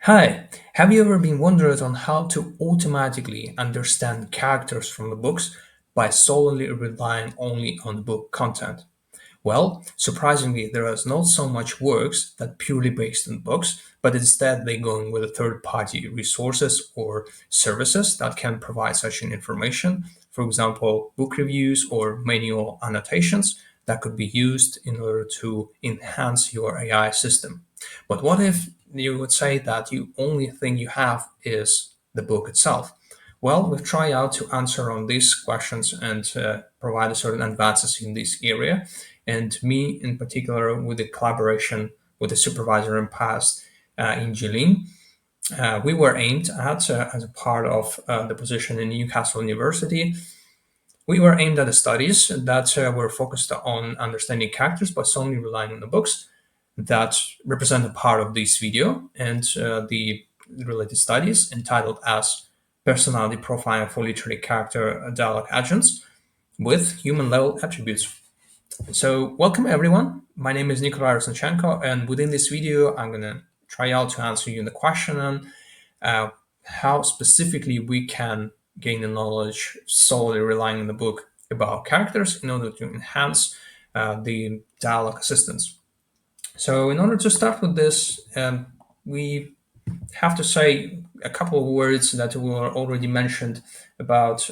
Hi, have you ever been wondering on how to automatically understand characters from the books by solely relying only on book content? Well, surprisingly, there is not so much works that purely based on books, but instead they go with third-party resources or services that can provide such an information. For example, book reviews or manual annotations that could be used in order to enhance your AI system. But what if you would say that the only thing you have is the book itself? Well, we've tried out to answer on these questions and provide certain advances in this area. And me, in particular, with the collaboration with the supervisor in past in Jilin, we were aimed at, as a part of the position in Newcastle University, we were aimed at the studies that were focused on understanding characters by solely relying on the books that represent a part of this video and the related studies entitled as Personality Profile for Literary Character Dialogue Agents with Human Level Attributes. So, welcome everyone. My name is Nikolai Rosanchenko, and within this video, I'm going to try out to answer you the question on uh, how specifically we can gain the knowledge solely relying on the book about characters in order to enhance the dialogue assistance. So, in order to start with this, we have to say a couple of words that were already mentioned about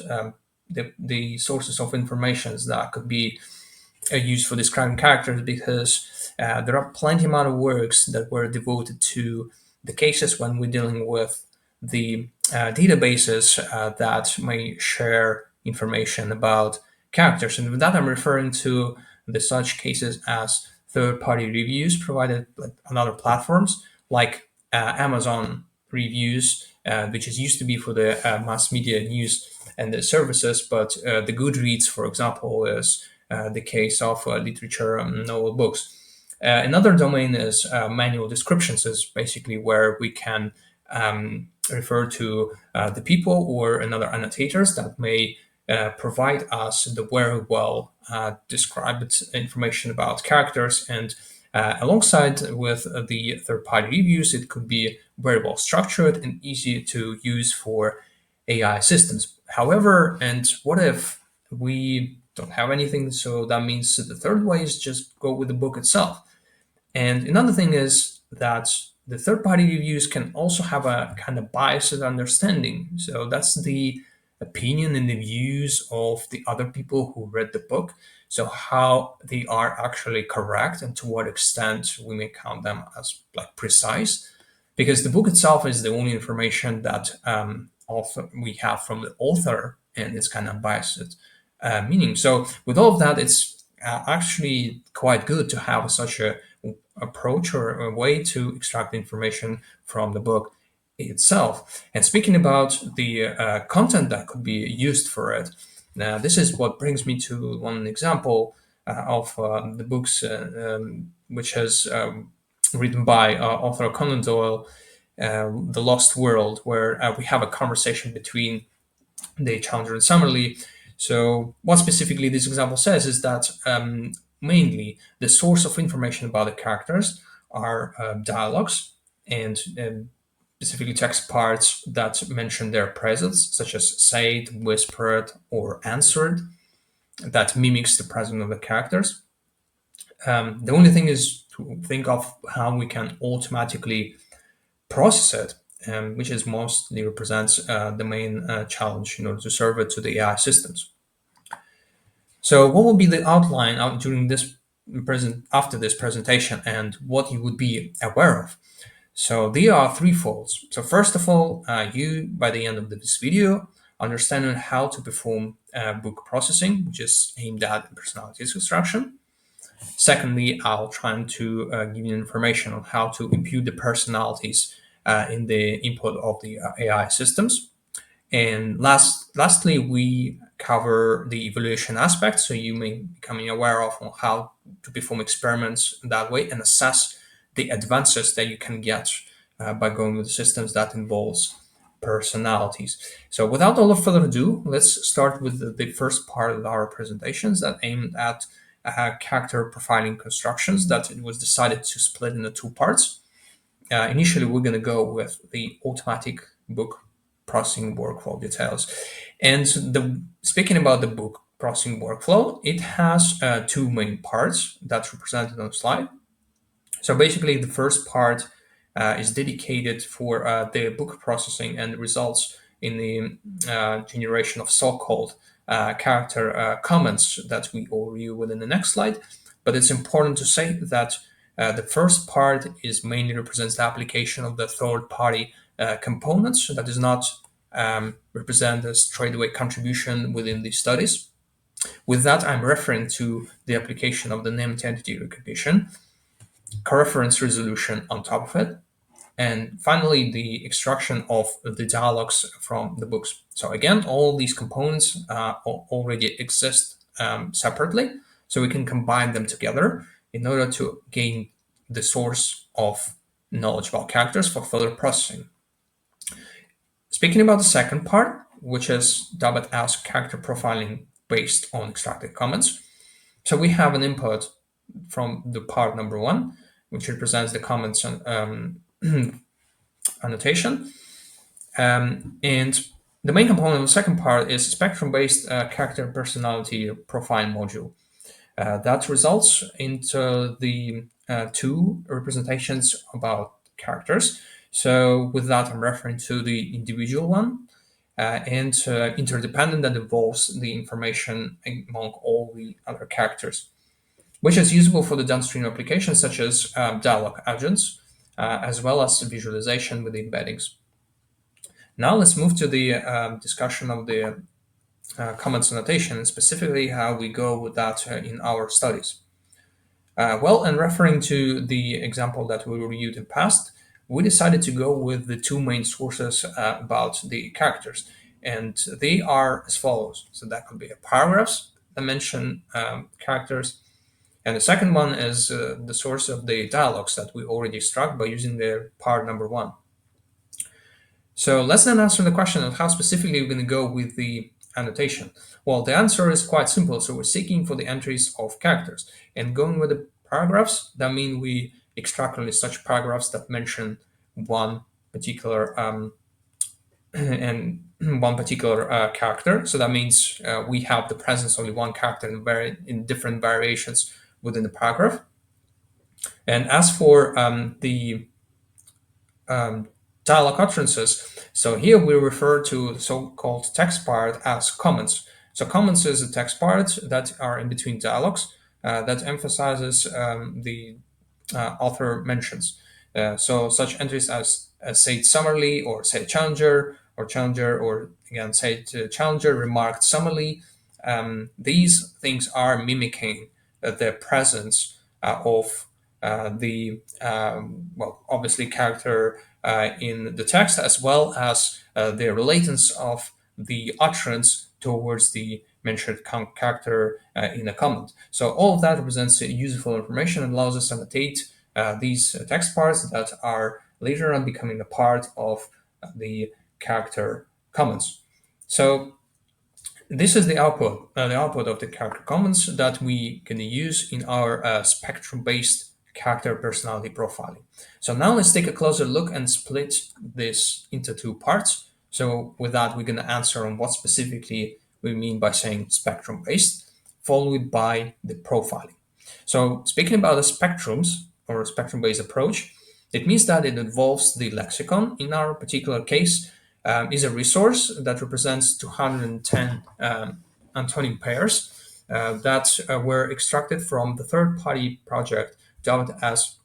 the sources of information that could be used for describing characters because there are plenty amount of works that were devoted to the cases when we're dealing with the databases that may share information about characters. And with that, I'm referring to the such cases as third-party reviews provided on other platforms like Amazon reviews, which is used to be for the mass media news and the services, but the Goodreads, for example, is the case of literature novel books. Another domain is manual descriptions, is basically where we can refer to the people or another annotators that may provide us the very well described information about characters. And alongside with the third-party reviews, it could be very well structured and easy to use for AI systems. However, and what if we don't have anything? So that means the third way is just go with the book itself. And another thing is that the third party reviews can also have a kind of biased understanding. So that's the opinion and the views of the other people who read the book. So how they are actually correct and to what extent we may count them as like precise. Because the book itself is the only information that we have from the author and it's kind of biased meaning. So with all of that, it's actually quite good to have such a approach or a way to extract information from the book itself. And speaking about the content that could be used for it, now this is what brings me to one example of the books which is written by author Conan Doyle, The Lost World, where we have a conversation between the Challenger and Summerlee. So, what specifically this example says is that mainly the source of information about the characters are dialogues and specifically text parts that mention their presence, such as said, whispered, or answered, that mimics the presence of the characters. The only thing is to think of how we can automatically process it, which is mostly represents the main challenge in order to serve it to the AI systems. So, what will be the outline during this after this presentation, and what you would be aware of? So, they are threefold. So, first of all, you by the end of this video understanding how to perform book processing, which is aimed at personality construction. Secondly, I'll try to give you information on how to impute the personalities in the input of the AI systems. And lastly, we cover the evaluation aspect, so you may becoming aware of how to perform experiments that way and assess the advances that you can get by going with systems that involves personalities. So without all of further ado, let's start with the first part of our presentations that aimed at character profiling constructions that it was decided to split into two parts. initially we're going to go with the automatic book processing workflow details. And speaking about the book processing workflow, it has two main parts that's represented on the slide. So basically, the first part is dedicated for the book processing and results in the generation of so-called character comments that we will review within the next slide. But it's important to say that the first part is mainly represents the application of the third-party components. So that does not represent a straightaway contribution within the studies. With that, I'm referring to the application of the named entity recognition, coreference resolution on top of it, and finally the extraction of the dialogues from the books. So again, all these components already exist separately, so we can combine them together in order to gain the source of knowledge about characters for further processing. Speaking about the second part, which is dubbed as character profiling based on extracted comments, so we have an input from the part number one, which represents the comments annotation. And the main component of the second part is spectrum-based character personality profile module. That results into the two representations about characters. So with that, I'm referring to the individual one and interdependent that involves the information among all the other characters, which is usable for the downstream applications such as dialogue agents, as well as visualization with embeddings. Now let's move to the discussion of the comments annotation, and specifically how we go with that in our studies. And referring to the example that we reviewed in past, we decided to go with the two main sources about the characters, and they are as follows. So that could be paragraphs that mention characters, and the second one is the source of the dialogues that we already struck by using the part number one. So let's then answer the question of how specifically we're going to go with the annotation. Well, the answer is quite simple. So we're seeking for the entries of characters, and going with the paragraphs, that means we extract only such paragraphs that mention one particular and one particular character. So that means we have the presence of only one character in different variations within the paragraph. And as for the dialogue utterances, so here we refer to the so-called text part as comments. So comments is a text part that are in between dialogues that emphasizes the author mentions. So such entries as say it summarily, or say challenger, or again say it challenger remarked summarily. These things are mimicking the presence of the obviously character in the text, as well as the relatance of the utterance towards the mentioned character in a comment. So all of that represents useful information and allows us to annotate these text parts that are later on becoming a part of the character comments. So this is the output of the character comments that we can use in our spectrum-based character personality profiling. So now let's take a closer look and split this into two parts. So with that, we're going to answer on what specifically we mean by saying spectrum-based, followed by the profiling. So speaking about the spectrums or a spectrum-based approach, it means that it involves the lexicon. In our particular case, is a resource that represents 210 antonym pairs that were extracted from the third-party project dubbed as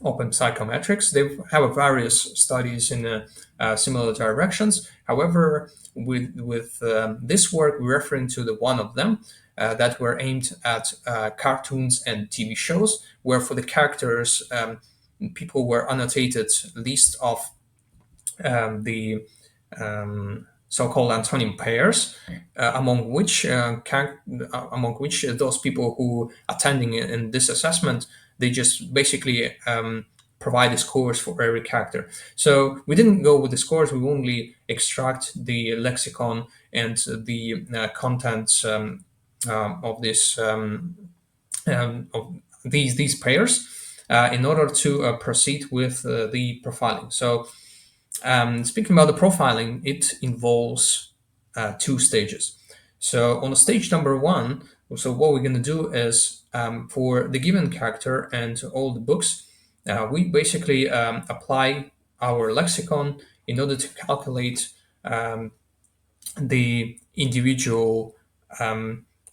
Open Psychometrics. They have various studies in similar directions. However, with this work, we're referring to the one of them that were aimed at cartoons and TV shows, where for the characters, people were annotated list of the so-called antonym pairs, among which those people who attending in this assessment, they just basically provide the scores for every character. So we didn't go with the scores; we only extract the lexicon and the contents of this of these pairs. in order to proceed with the profiling. So speaking about the profiling, it involves two stages. So on stage number one, so what we're going to do is for the given character and all the books, we basically apply our lexicon in order to calculate the individual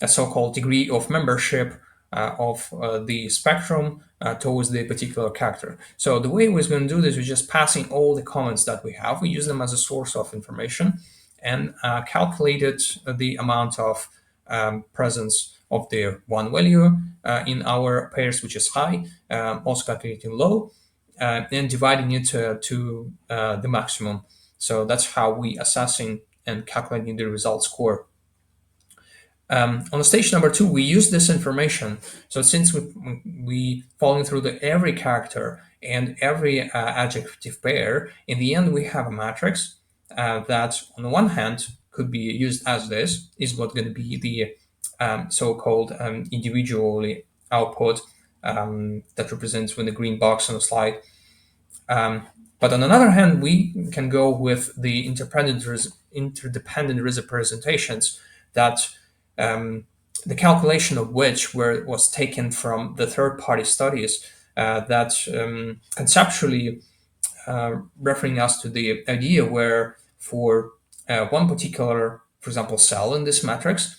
a so-called degree of membership of the spectrum towards the particular character. So the way we're going to do this is just passing all the comments that we have. We use them as a source of information and calculated the amount of presence of the one value in our pairs, which is high, also calculating low, and dividing it to the maximum. So that's how we assessing and calculating the result score. On the stage number two, we use this information. So since we following through every character and every adjective pair, in the end we have a matrix that on the one hand could be used as this, is what going to be the so-called individually output that represents with the green box on the slide. But on the other hand, we can go with the interdependent representations that the calculation of which was taken from the third-party studies that conceptually referring us to the idea where for one particular, for example, cell in this matrix,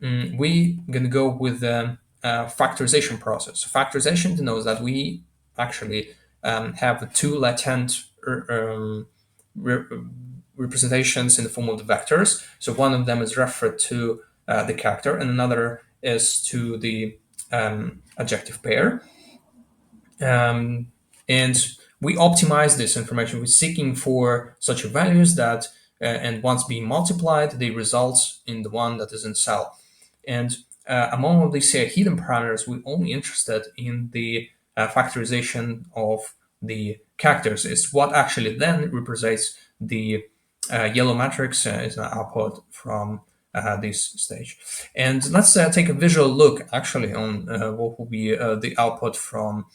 we going to go with the factorization process. Factorization denotes that we actually have two latent re- representations in the form of the vectors. So one of them is referred to the character, and another is to the adjective pair. And we optimize this information. We're seeking for such values that, and once being multiplied, they result in the one that is in cell. And among all these hidden parameters, we're only interested in the factorization of the characters. Is what actually then represents the yellow matrix is an output from this stage. And let's take a visual look actually on what will be the output from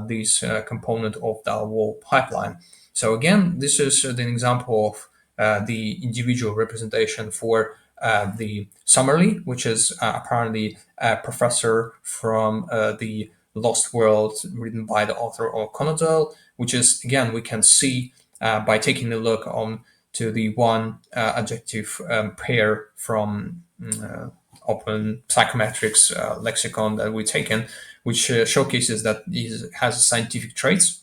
this component of the whole pipeline. So again, this is an example of the individual representation for the Summerlee, which is apparently a professor from the Lost World written by the author of Conan Doyle, which is, again, we can see by taking a look on to the one adjective pair from open psychometrics lexicon that we've taken, which showcases that it has scientific traits.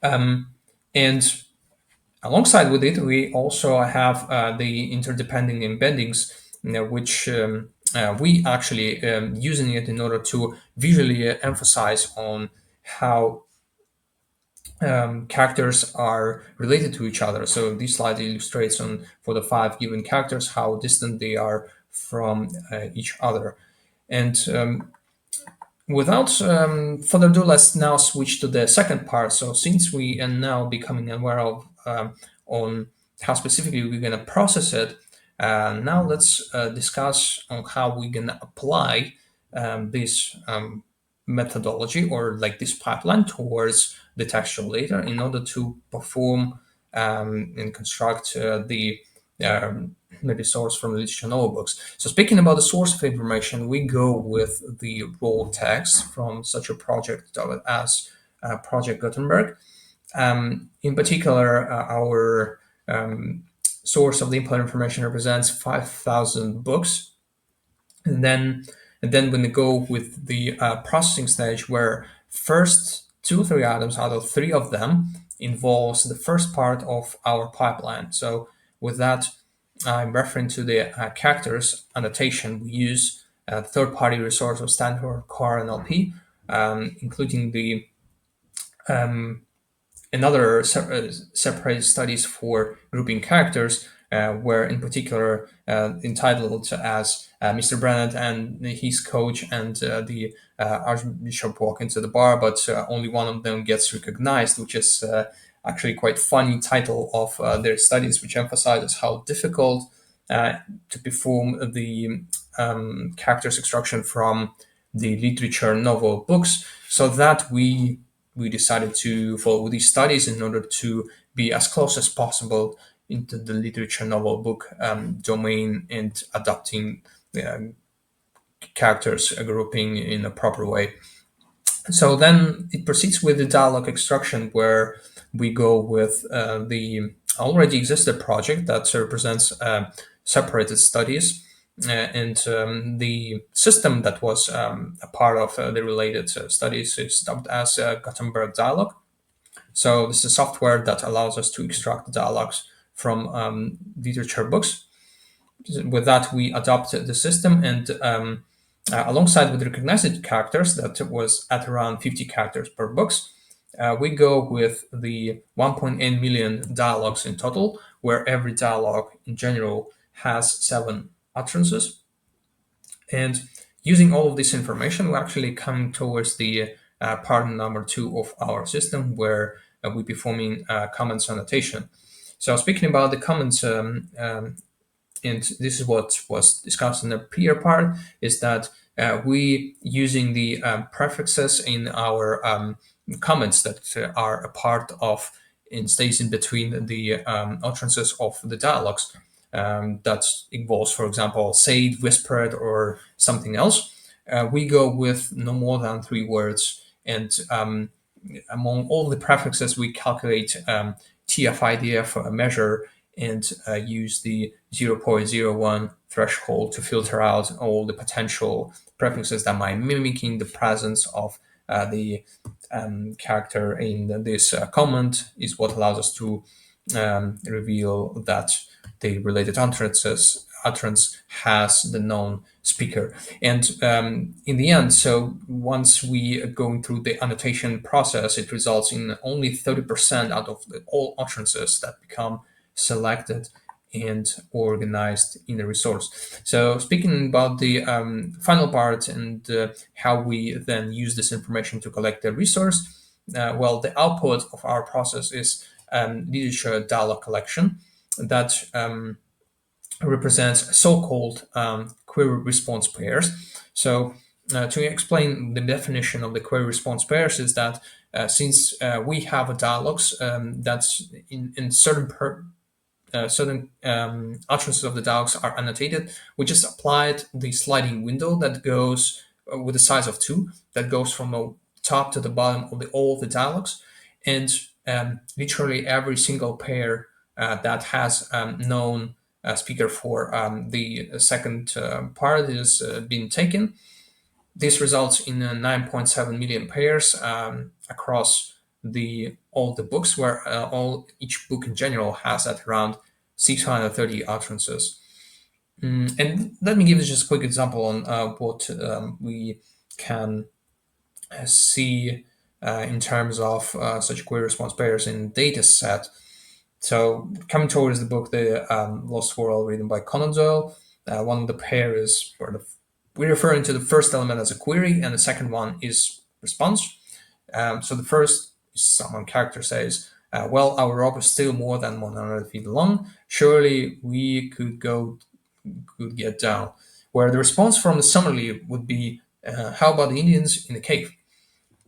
And alongside with it, we also have the interdependent embeddings, which we actually using it in order to visually emphasize on how characters are related to each other. So this slide illustrates on for the 5 given characters how distant they are from each other. And without further ado, let's now switch to the second part. So since we are now becoming aware of on how specifically we're going to process it, now let's discuss on how we're going to apply this methodology or like this pipeline towards the textual data in order to perform and construct the maybe source from the literature novel books. So speaking about the source of information, we go with the raw text from such a project as Project Gutenberg. In particular, our source of the input information represents 5,000 books. And then when we go with the processing stage, where first 2 or 3 items out of 3 of them involves the first part of our pipeline. So with that, I'm referring to the characters annotation. We use third-party resource of Stanford Core NLP, including the another separate studies for grouping characters, where in particular entitled as Mr. Brennett and his coach and the Archbishop walk into the bar, but only one of them gets recognized, which is actually quite funny title of their studies, which emphasizes how difficult to perform the characters extraction from the literature novel books. So that we decided to follow these studies in order to be as close as possible into the literature novel book domain and adapting um, characters grouping in a proper way. So then it proceeds with the dialogue extraction, where we go with the already existed project that represents separated studies. And the system that was a part of the related studies is dubbed as Gutenberg dialogue. So this is software that allows us to extract dialogues from literature books. With that, we adopted the system, and alongside with recognized characters that was at around 50 characters per books, we go with the 1.8 million dialogues in total, where every dialogue in general has 7 utterances. And using all of this information, we're actually coming towards the part number 2 of our system, where we're performing comments annotation. So speaking about the comments, and this is what was discussed in the prior part, is that we using the prefixes in our comments that are a part of and stays in between the utterances of the dialogues that involves, for example, said, whispered, or something else. We go with no more than 3 words, and among all the prefixes, we calculate TF-IDF measure and use the 0.01 threshold to filter out all the potential prefixes that might mimicking the presence of the character in this comment, is what allows us to reveal that the related utterance has the known speaker. And in the end, so once we are going through the annotation process, it results in only 30% out of all utterances that become selected and organized in the resource. So speaking about the final part and how we then use this information to collect the resource, well, the output of our process is literature dialogue collection that represents so-called query response pairs. So to explain the definition of the query response pairs is that since we have a dialogues that's in certain utterances of the dialogues are annotated, we just applied the sliding window that goes with the size of 2, that goes from the top to the bottom of all the dialogues, and literally every single pair that has known speaker for the second part is being taken. This results in 9.7 million pairs across all the books, where each book in general has at around 630 utterances. And let me give you just a quick example on what we can see in terms of such query response pairs in data set. So coming towards the book, The Lost World, written by Conan Doyle, one of the pairs, we're referring to the first element as a query, and the second one is response. So the first, someone character says, well, our rope is still more than 100 feet long. Surely we could get down. Where the response from the summary would be, how about the Indians in the cave?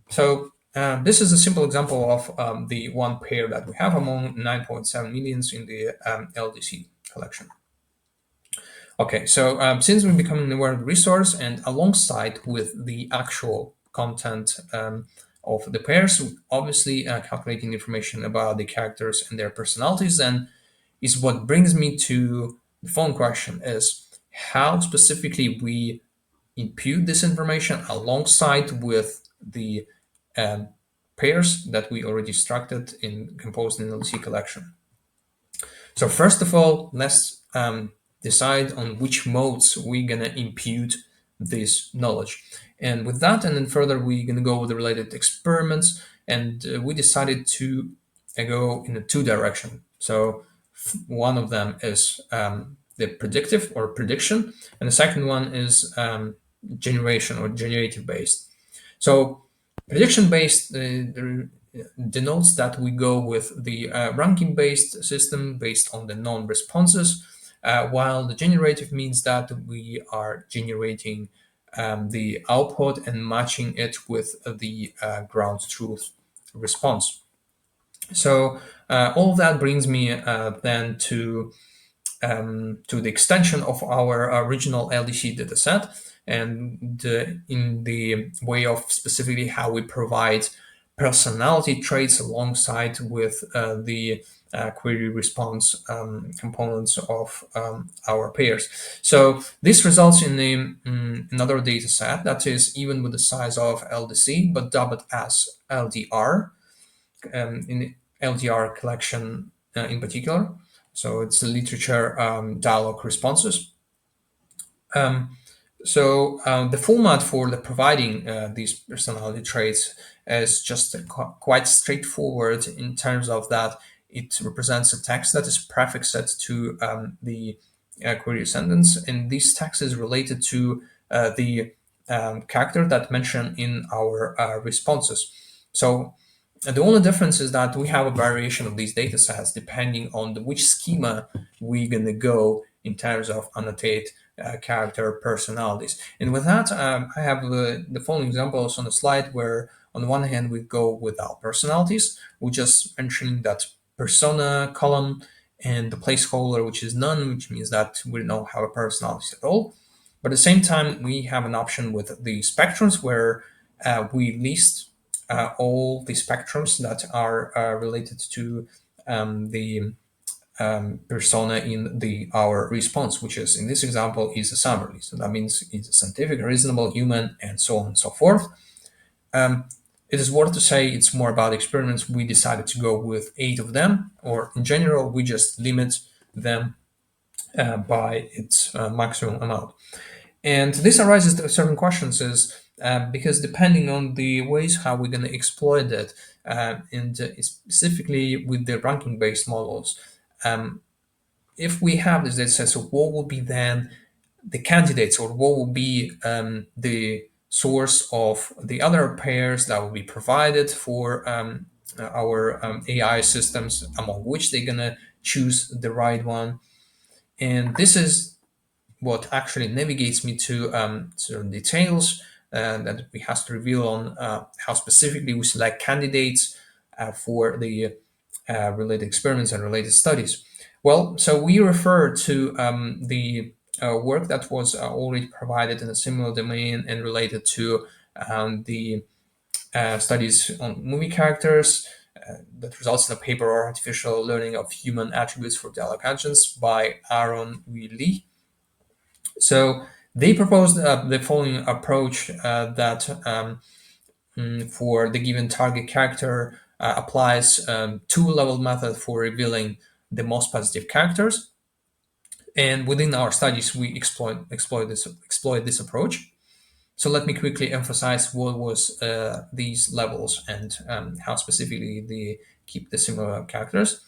So this is a simple example of the one pair that we have among 9.7 millions in the LDC collection. Okay, so since we're becoming aware of the resource and alongside with the actual content of the pairs, obviously calculating information about the characters and their personalities, then is what brings me to the phone question: is how specifically we impute this information alongside with the pairs that we already extracted in composed in the LDC collection. So first of all, let's decide on which modes we're gonna impute this knowledge. And with that, and then further, we're gonna go with the related experiments, and we decided to go in a 2 direction. So one of them is the predictive or prediction, and the second one is generation or generative based. So prediction based denotes that we go with the ranking based system based on the known responses, while the generative means that we are generating the output and matching it with the ground truth response. So all of that brings me then to the extension of our original LDC dataset, and in the way of specifically how we provide personality traits alongside with the query response components of our pairs. So this results in another data set that is even with the size of LDC, but dubbed as LDR, in LDR collection in particular. So it's the literature dialogue responses. Um, the format for the providing these personality traits is just quite straightforward in terms of that it represents a text that is prefixed to the query sentence, and this text is related to the character that mentioned in our responses. So the only difference is that we have a variation of these data sets depending on which schema we're going to go in terms of annotate character personalities. And with that, I have the following examples on the slide where on the one hand we go without personalities. We just mentioning that persona column and the placeholder, which is none, which means that we don't have a personalities at all. But at the same time, we have an option with the spectrums where we list all the spectrums that are related to the persona in our response, which is in this example is a summary. So that means it's a scientific, reasonable, human, and so on and so forth. It is worth to say it's more about experiments. We decided to go with 8 of them, or in general, we just limit them by its maximum amount. And this arises to certain questions is because depending on the ways how we're going to exploit it, and specifically with the ranking-based models, if we have this data set, so what will be then the candidates, or what will be the source of the other pairs that will be provided for our AI systems, among which they're going to choose the right one. And this is what actually navigates me to certain details that we have to reveal on how specifically we select candidates for the related experiments and related studies. Well, so we refer to the work that was already provided in a similar domain and related to the studies on movie characters that results in a paper on artificial learning of human attributes for dialogue agents by Aaron Lee. So they proposed the following approach that for the given target character applies two-level method for revealing the most positive characters. And within our studies, we exploit this approach. So let me quickly emphasize what was these levels and how specifically they keep the similar characters.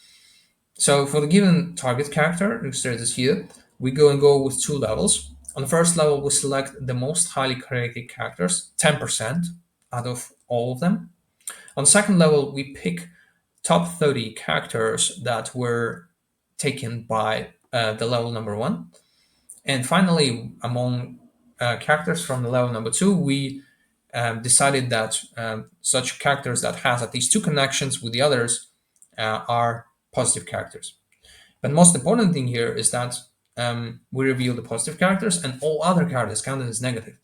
So for the given target character, illustrated here, we go with 2 levels. On the first level, we select the most highly correlated characters, 10% out of all of them. On the second level, we pick top 30 characters that were taken by the level number 1. And finally, among characters from the level number 2, we decided that such characters that has at least 2 connections with the others are positive characters. But most important thing here is that we reveal the positive characters and all other characters counted as negative.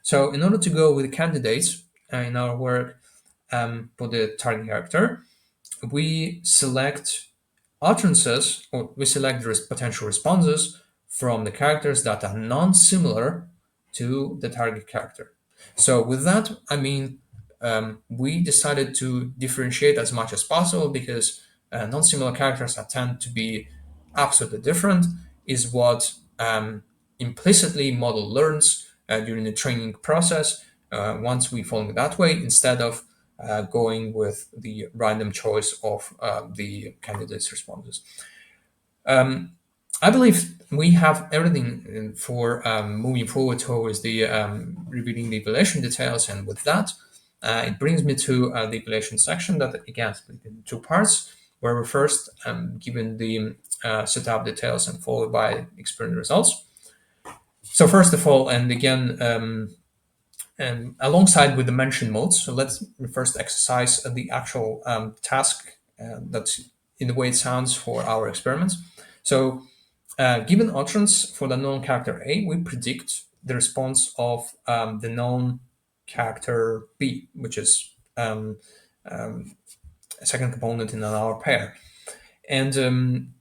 So in order to go with the candidates in our work for the target character, we select utterances, or we select the potential responses from the characters that are non-similar to the target character. So with that, I mean, we decided to differentiate as much as possible because non-similar characters that tend to be absolutely different is what implicitly model learns during the training process once we follow it that way, instead of going with the random choice of the candidates' responses. I believe we have everything for moving forward towards the revealing the evaluation details, and with that, it brings me to the evaluation section that again split in 2 parts, where we're first given the setup details and followed by experiment results. So first of all, and again, and alongside with the mentioned modes, so let's first exercise the actual task that's in the way it sounds for our experiments. So given utterance for the known character A, we predict the response of the known character B, which is a second component in our pair. And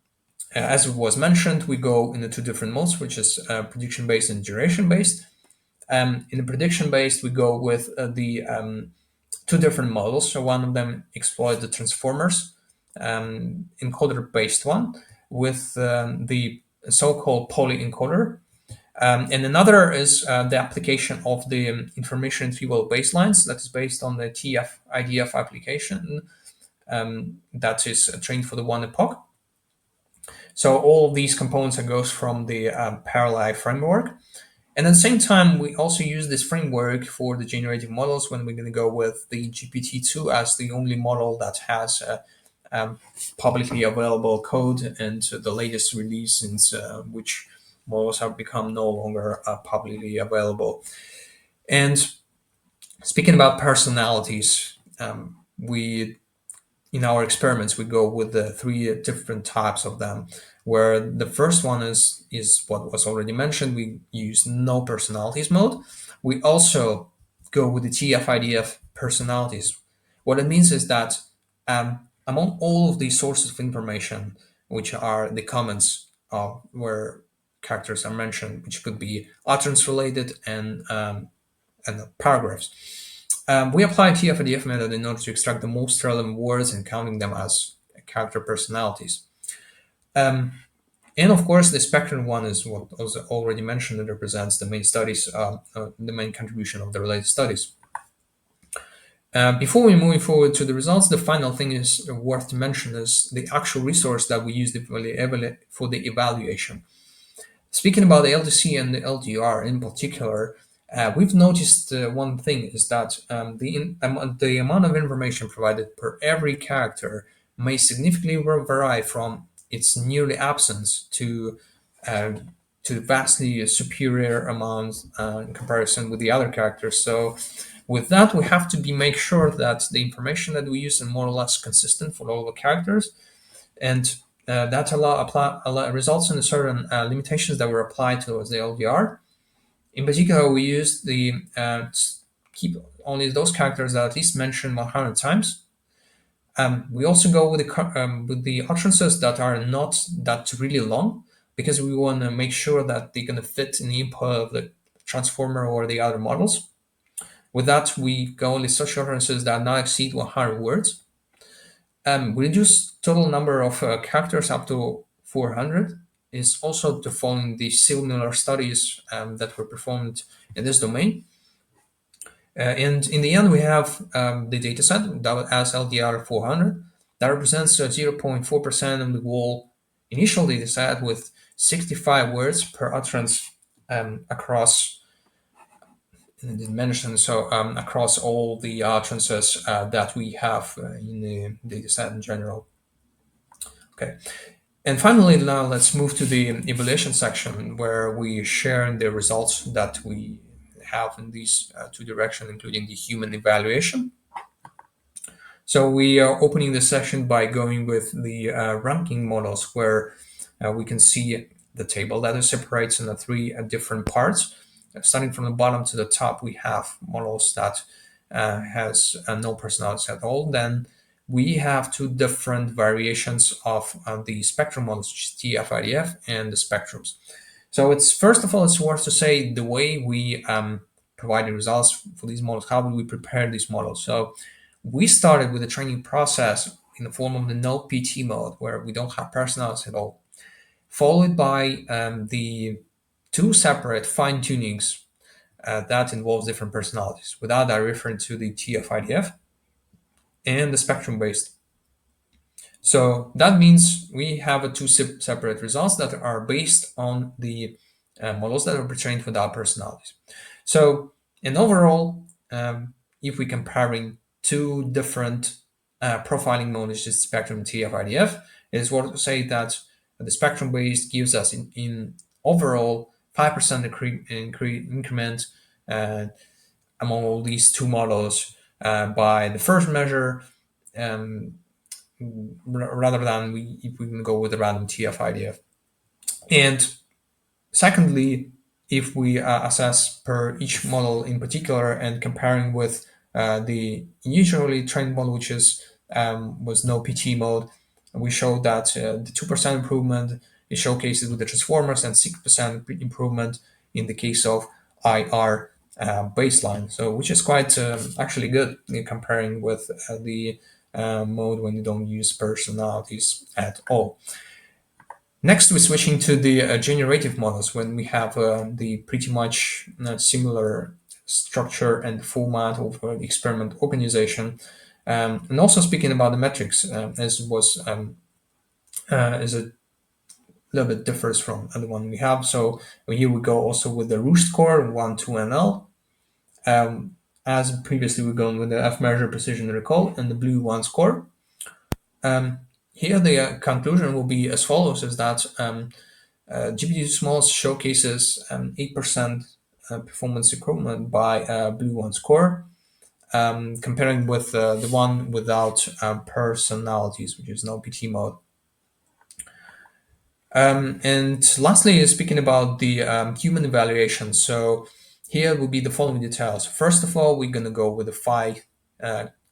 as it was mentioned, we go into two different modes, which is prediction based and duration based. In the prediction based, we go with the two different models. So one of them exploits the transformers encoder based one with the so-called poly-encoder. And another is the application of the information retrieval baselines that is based on the TF-IDF application that is trained for the one epoch. So all of these components that goes from the parallel framework. And at the same time, we also use this framework for the generative models when we're going to go with the GPT-2 as the only model that has publicly available code and the latest release in which models have become no longer publicly available. And speaking about personalities, we in our experiments we go with the three different types of them, where the first one is what was already mentioned. We use no personalities mode. We also go with the TF-IDF personalities. What it means is that among all of these sources of information, which are the comments where characters are mentioned, which could be utterance related and paragraphs, we apply TF-IDF method in order to extract the most relevant words and counting them as character personalities. Um, and of course, the spectrum one is what was already mentioned. It represents the main studies, the main contribution of the related studies. Before we move forward to the results, the final thing is worth to mention is the actual resource that we use for the evaluation. Speaking about the LDC and the LDR in particular, we've noticed one thing is that the amount of information provided per every character may significantly vary from its nearly absence uh, to vastly superior amount in comparison with the other characters. So with that, we have to make sure that the information that we use is more or less consistent for all the characters, and that results in certain limitations that were applied towards the LDR. In particular, we use the keep only those characters that are at least mentioned 100 times. We also go with the utterances that are not that really long, because we want to make sure that they're going to fit in the input of the transformer or the other models. With that, we go only such utterances that not exceed 100 words. We reduce total number of characters up to 400. Is also to following the similar studies that were performed in this domain. And in the end, we have the dataset that as LDR 400 that represents 0.4% of the whole initial dataset with 65 words per utterance across mentioned. So across all the utterances that we have in the dataset in general. Okay. And finally, now let's move to the evaluation section where we share the results that we have in these two directions, including the human evaluation. So we are opening the session by going with the ranking models, where we can see the table that is separates into three different parts. Starting from the bottom to the top, we have models that has no personalities at all. Then we have two different variations of the spectrum models, TF-IDF and the spectrums. So it's first of all, it's worth to say the way we provide the results for these models. How do we prepare these models? So we started with the training process in the form of the no PT mode, where we don't have personalities at all, followed by the two separate fine tunings that involves different personalities. Without that, referring to the TF-IDF and the spectrum based. So that means we have two separate results that are based on the models that are trained without personalities. So, in overall, if we're comparing two different profiling modes, just spectrum TF-IDF, it is worth to say that the spectrum based gives us in overall 5% increment uh, among all these two models by the first measure, um, rather than if we can go with the random TF IDF. And secondly, if we assess per each model in particular and comparing with the initially trained model, which is was no PT mode, we showed that the 2% improvement is showcased with the transformers and 6% improvement in the case of IR baseline. So, which is quite actually good in comparing with the mode when you don't use personalities at all. Next, we're switching to the generative models when we have the pretty much similar structure and format of the experiment organization. And also speaking about the metrics, as was as a little bit differs from the one we have. So here we go also with the root score 1, 2, and L. As previously, we're going with the F measure precision recall and the blue one score. Here the conclusion will be as follows: is that GPT Small showcases 8% performance improvement by Blue One score, comparing with the one without personalities, which is no PT mode. And lastly, speaking about the human evaluation. So here will be the following details. First of all, we're going to go with the 5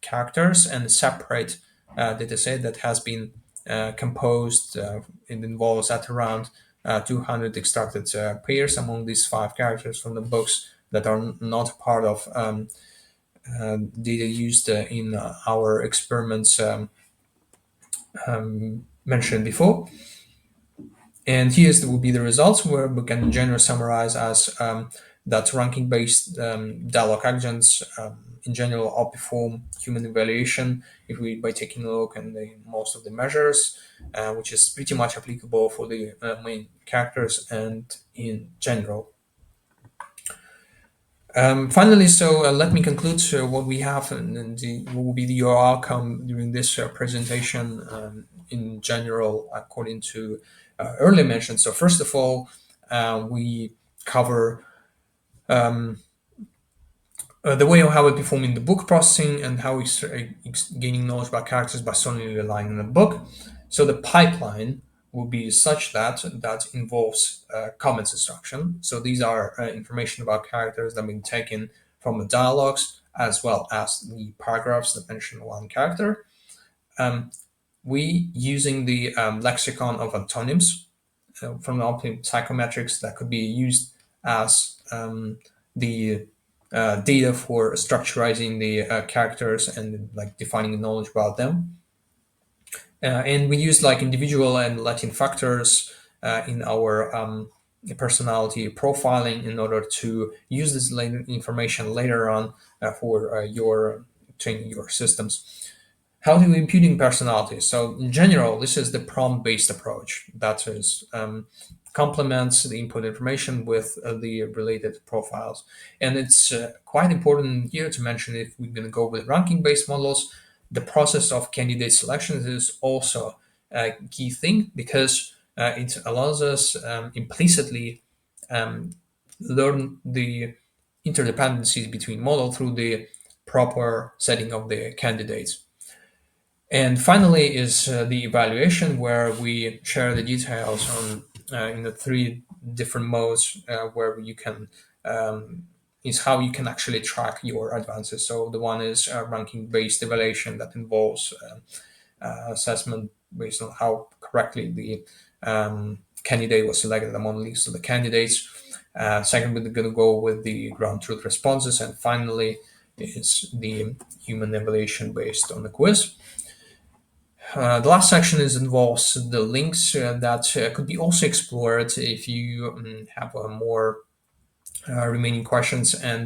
characters and separate data set that has been composed. It involves at around 200 extracted pairs among these 5 characters from the books that are not part of data used in our experiments mentioned before. And here's will be the results, where we can generally summarize as that ranking-based dialog agents in general outperform human evaluation if we by taking a look at most of the measures, which is pretty much applicable for the main characters and in general. Finally, so let me conclude what we have and what will be your outcome during this presentation in general, according to earlier mentioned. So first of all, we cover the way of how we perform in the book processing and how we gaining knowledge about characters by solely relying on the book. So the pipeline will be such that involves comments instruction. So these are information about characters that have been taken from the dialogues as well as the paragraphs that mention one character. We using the lexicon of antonyms from the psychometrics that could be used as the data for structurizing the characters and like defining the knowledge about them. And we use like individual and Latin factors in our personality profiling in order to use this information later on for your training your systems. How do we imputing personalities? So in general, this is the prompt-based approach that is complements the input information with the related profiles. And it's quite important here to mention if we're going to go with ranking-based models, the process of candidate selection is also a key thing because it allows us implicitly learn the interdependencies between model through the proper setting of the candidates. And finally is the evaluation, where we share the details on in the 3 different modes where you can is how you can actually track your advances. So the one is ranking-based evaluation that involves assessment based on how correctly the candidate was selected among the list of the candidates. Second, we're going to go with the ground truth responses, and finally is the human evaluation based on the quiz. The last section involves the links that could be also explored if you have more remaining questions, and